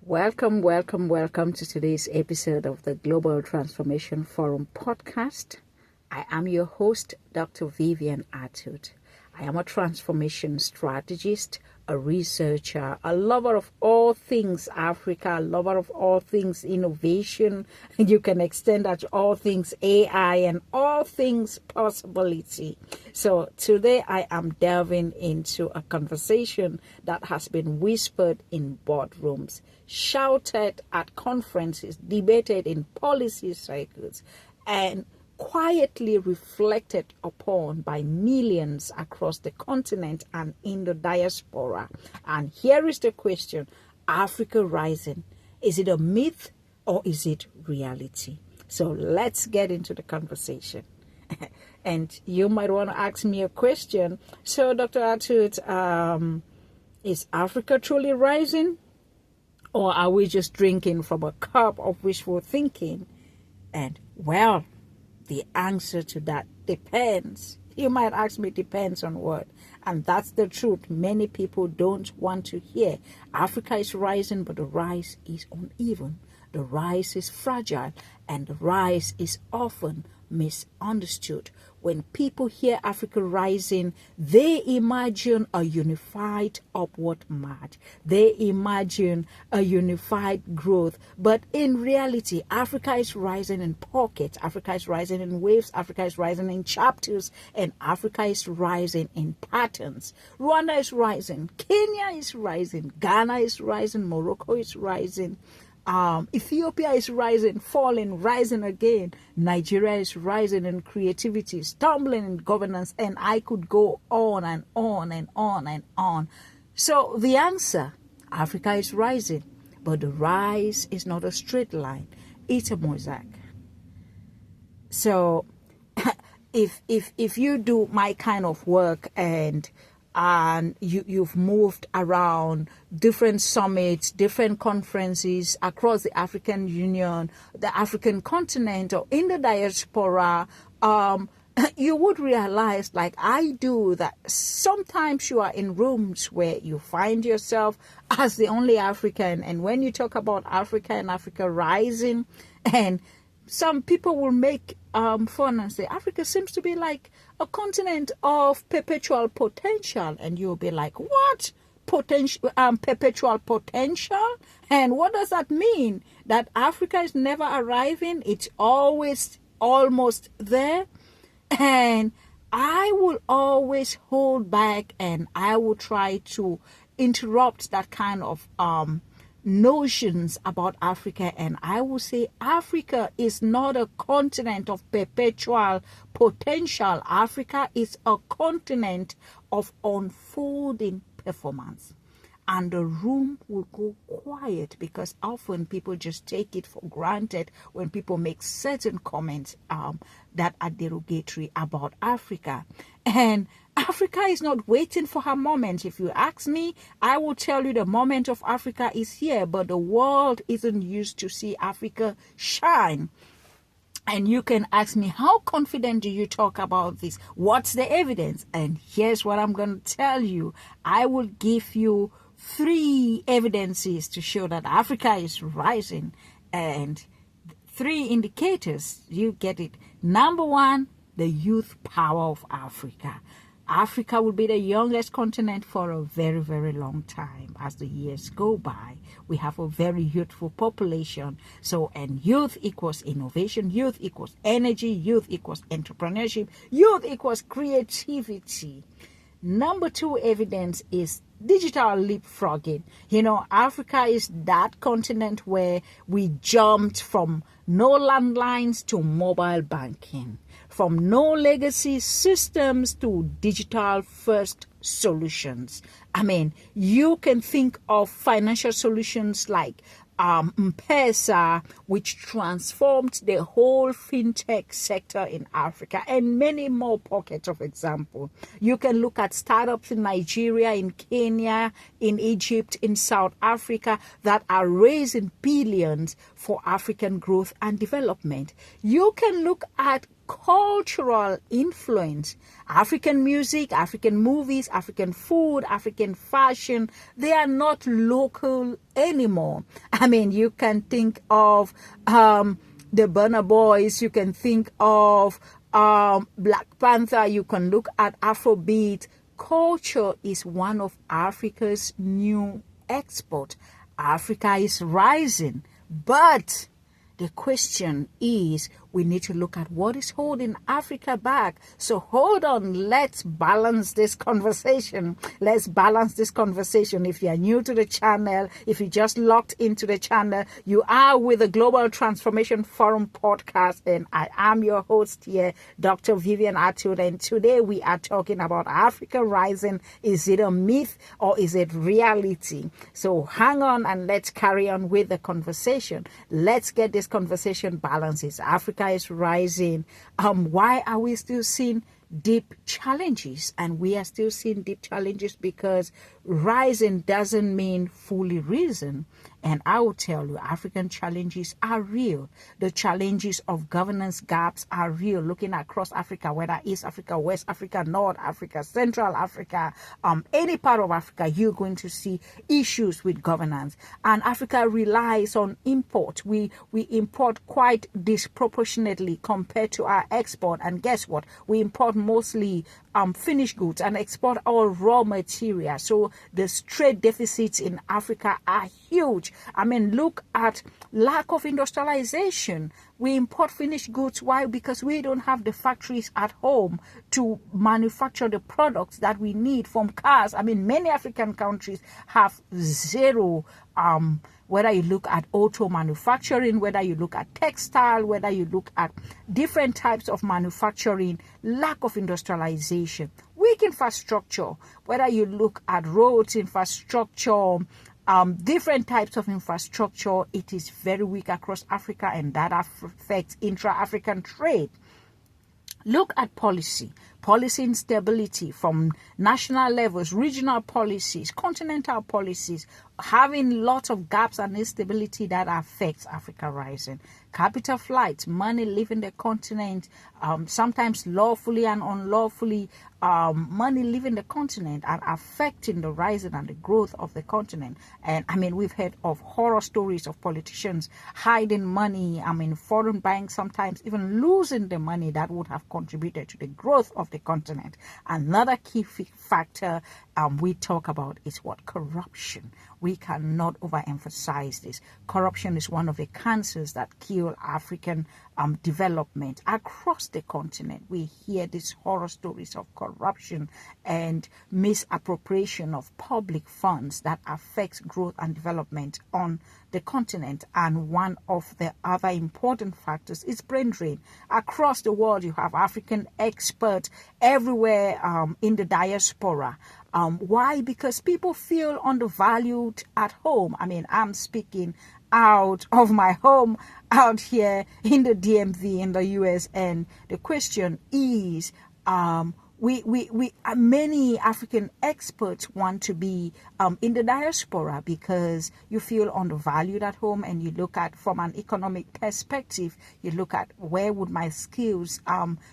Welcome to today's episode of the Global Transformation Forum podcast. I am your host, Dr. Vivian Atud. I am a transformation strategist, a researcher, a lover of all things Africa, a lover of all things innovation. You can extend that to all things AI and all things possibility. So today I am delving into a conversation that has been whispered in boardrooms, shouted at conferences, debated in policy circles, and quietly reflected upon by millions across the continent and in the diaspora. And here is the question: Africa rising, is it a myth or is it reality? So let's get into the conversation. And you might want to ask me a question. So, Dr. Atud, is Africa truly rising, or are we just drinking from a cup of wishful thinking? And well, the answer to that depends. You might ask me, depends on what? And that's the truth many people don't want to hear. Africa is rising, but the rise is uneven. The rise is fragile, and the rise is often misunderstood. When people hear Africa rising, they imagine a unified upward march. They imagine a unified growth. But in reality, Africa is rising in pockets. Africa is rising in waves. Africa is rising in chapters. And Africa is rising in patterns. Rwanda is rising. Kenya is rising. Ghana is rising. Morocco is rising. Ethiopia is rising, falling, rising again. Nigeria is rising in creativity, stumbling in governance, and I could go on and on and on and on. So the answer: Africa is rising, but the rise is not a straight line; it's a mosaic. So, if you do my kind of work and you've moved around different summits, different conferences across the African Union, the African continent, or in the diaspora, you would realize, like I do, that sometimes you are in rooms where you find yourself as the only African, and when you talk about Africa and Africa rising, and some people will make fun and say Africa seems to be like a continent of perpetual potential, and you'll be like, what? Perpetual potential? And what does that mean? That Africa is never arriving? It's always almost there? And I will always hold back, and I will try to interrupt that kind of notions about Africa, and I will say Africa is not a continent of perpetual potential. Africa is a continent of unfolding performance. And the room will go quiet because often people just take it for granted when people make certain comments that are derogatory about Africa. And Africa is not waiting for her moment. If you ask me, I will tell you the moment of Africa is here, but the world isn't used to see Africa shine. And you can ask me, how confident do you talk about this? What's the evidence? And here's what I'm going to tell you. I will give you 3 evidences to show that Africa is rising, and 3 indicators. You get it. Number 1, the youth power of Africa. Africa will be the youngest continent for a very, very long time as the years go by. We have a very youthful population. So, and youth equals innovation, youth equals energy, youth equals entrepreneurship, youth equals creativity. Number 2 evidence is digital leapfrogging. You know, Africa is that continent where we jumped from no landlines to mobile banking, from no legacy systems to digital first solutions. I mean, you can think of financial solutions like M-Pesa, which transformed the whole fintech sector in Africa, and many more pockets of example. You can look at startups in Nigeria, in Kenya, in Egypt, in South Africa that are raising billions for African growth and development. You can look at cultural influence. African music, African movies, African food, African fashion, they are not local anymore. I mean, you can think of the Burna Boys, you can think of Black Panther, you can look at Afrobeat. Culture is one of Africa's new export. Africa is rising, but the question is, we need to look at what is holding Africa back. So hold on, let's balance this conversation. Let's balance this conversation. If you are new to the channel, if you just logged into the channel, you are with the Global Transformation Forum podcast, and I am your host here, Dr. Vivian Atud, and today we are talking about Africa rising. Is it a myth or is it reality? So hang on and let's carry on with the conversation. Let's get this conversation balanced. Is Africa is rising? Why are we still seeing deep challenges? And we are still seeing deep challenges because rising doesn't mean fully risen. And I will tell you, African challenges are real. The challenges of governance gaps are real. Looking across Africa, whether East Africa, West Africa, North Africa, Central Africa, any part of Africa, you're going to see issues with governance. And Africa relies on import. We import quite disproportionately compared to our export. And guess what? We import mostly finished goods and export our raw material. So the trade deficits in Africa are huge. I mean, look at lack of industrialization. We import finished goods. Why? Because we don't have the factories at home to manufacture the products that we need from cars. I mean, many African countries have zero, whether you look at auto manufacturing, whether you look at textile, whether you look at different types of manufacturing, lack of industrialization, weak infrastructure, whether you look at roads infrastructure, different types of infrastructure, it is very weak across Africa, and that affects intra-African trade. Look at policy instability from national levels, regional policies, continental policies, having lots of gaps and instability that affects Africa rising. Capital flights, money leaving the continent, sometimes lawfully and unlawfully, money leaving the continent and affecting the rising and the growth of the continent. And I mean, we've heard of horror stories of politicians hiding money, foreign banks sometimes even losing the money that would have contributed to the growth of the continent. Another key factor we talk about is what? Corruption. We cannot overemphasize this. Corruption is one of the cancers that kill African development across the continent. We hear these horror stories of corruption and misappropriation of public funds that affects growth and development on the continent. And one of the other important factors is brain drain. Across the world, you have African experts everywhere in the diaspora. Why? Because people feel undervalued at home. I mean, I'm speaking out of my home out here in the DMV in the US, and the question is, many African experts want to be in the diaspora because you feel undervalued at home, and you look at from an economic perspective, you look at where would my skills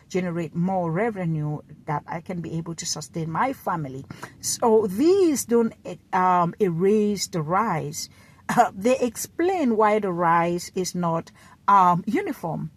generate more revenue that I can be able to sustain my family. So these don't erase the rise. They explain why the rise is not uniform.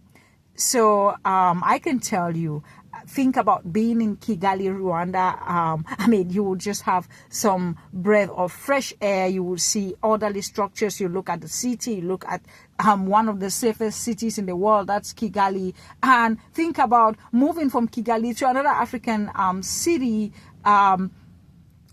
So I can tell you, think about being in Kigali, Rwanda. You will just have some breath of fresh air. You will see orderly structures. You look at the city. You look at one of the safest cities in the world. That's Kigali. And think about moving from Kigali to another African city.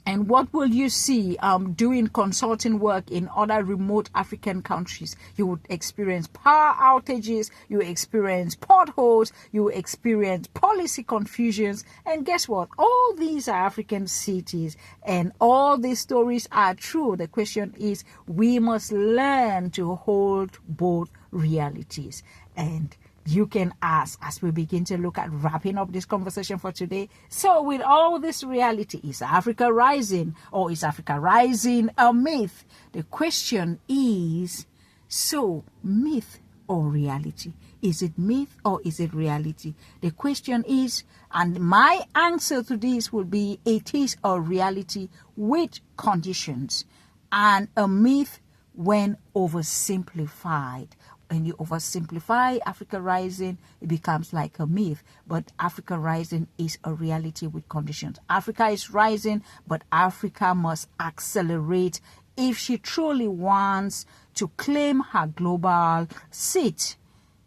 And what will you see doing consulting work in other remote African countries? You would experience power outages, you experience potholes, you experience policy confusions. And guess what? All these are African cities, and all these stories are true. The question is, we must learn to hold both realities. And you can ask, as we begin to look at wrapping up this conversation for today, so with all this reality, is Africa rising, or is Africa rising a myth? The question is, so myth or reality? Is it myth or is it reality? The question is, and my answer to this will be, it is a reality with conditions, and a myth when oversimplified. When you oversimplify Africa Rising, it becomes like a myth. But Africa Rising is a reality with conditions. Africa is rising, but Africa must accelerate if she truly wants to claim her global seat.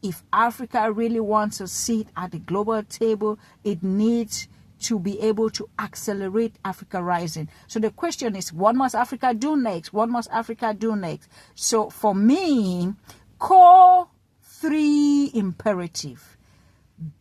If Africa really wants a seat at the global table, it needs to be able to accelerate Africa Rising. So the question is, what must Africa do next? What must Africa do next? So for me, core 3 imperative: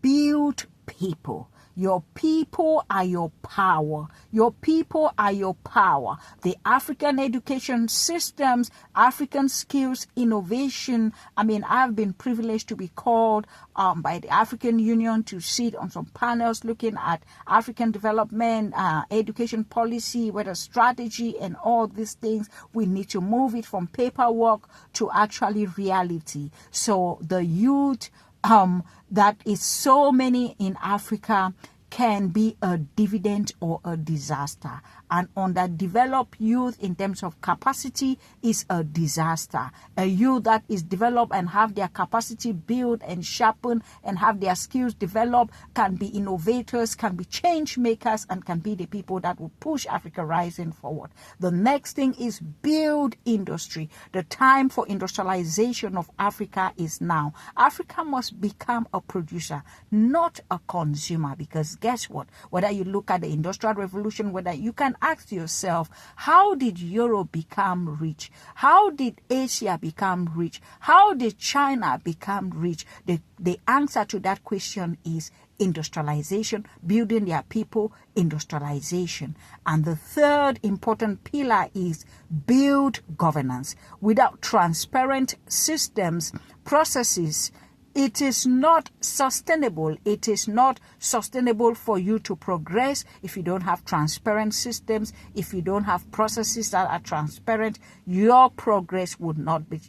build people. Your people are your power. Your people are your power. The African education systems, African skills, innovation. I mean, I've been privileged to be called by the African Union to sit on some panels looking at African development, education policy, whether strategy and all these things. We need to move it from paperwork to actually reality. So the youth that is so many in Africa can be a dividend or a disaster. And underdeveloped youth in terms of capacity is a disaster. A youth that is developed and have their capacity built and sharpened and have their skills developed can be innovators, can be change makers, and can be the people that will push Africa Rising forward. The next thing is build industry. The time for industrialization of Africa is now. Africa must become a producer, not a consumer, because guess what? Whether you look at the Industrial Revolution, whether you can ask yourself, how did Europe become rich? How did Asia become rich? How did China become rich? The answer to that question is industrialization, building their people, industrialization. And the third important pillar is build governance. Without transparent systems, processes, it is not sustainable. It is not sustainable for you to progress if you don't have transparent systems, if you don't have processes that are transparent. Your progress would not be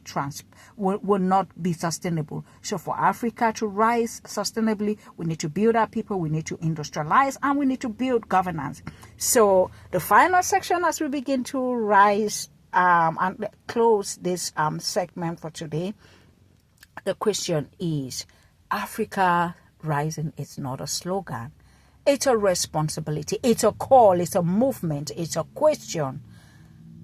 sustainable. So for Africa to rise sustainably, we need to build our people, we need to industrialize, and we need to build governance. So the final section, as we begin to rise and close this segment for today, the question is, Africa Rising is not a slogan. It's a responsibility. It's a call. It's a movement. It's a question.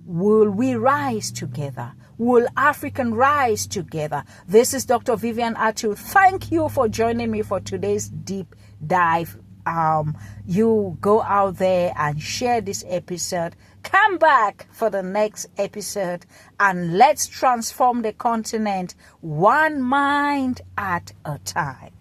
Will we rise together? Will African rise together? This is Dr. Vivian Atud. Thank you for joining me for today's deep dive. You go out there and share this episode. Come back for the next episode and let's transform the continent one mind at a time.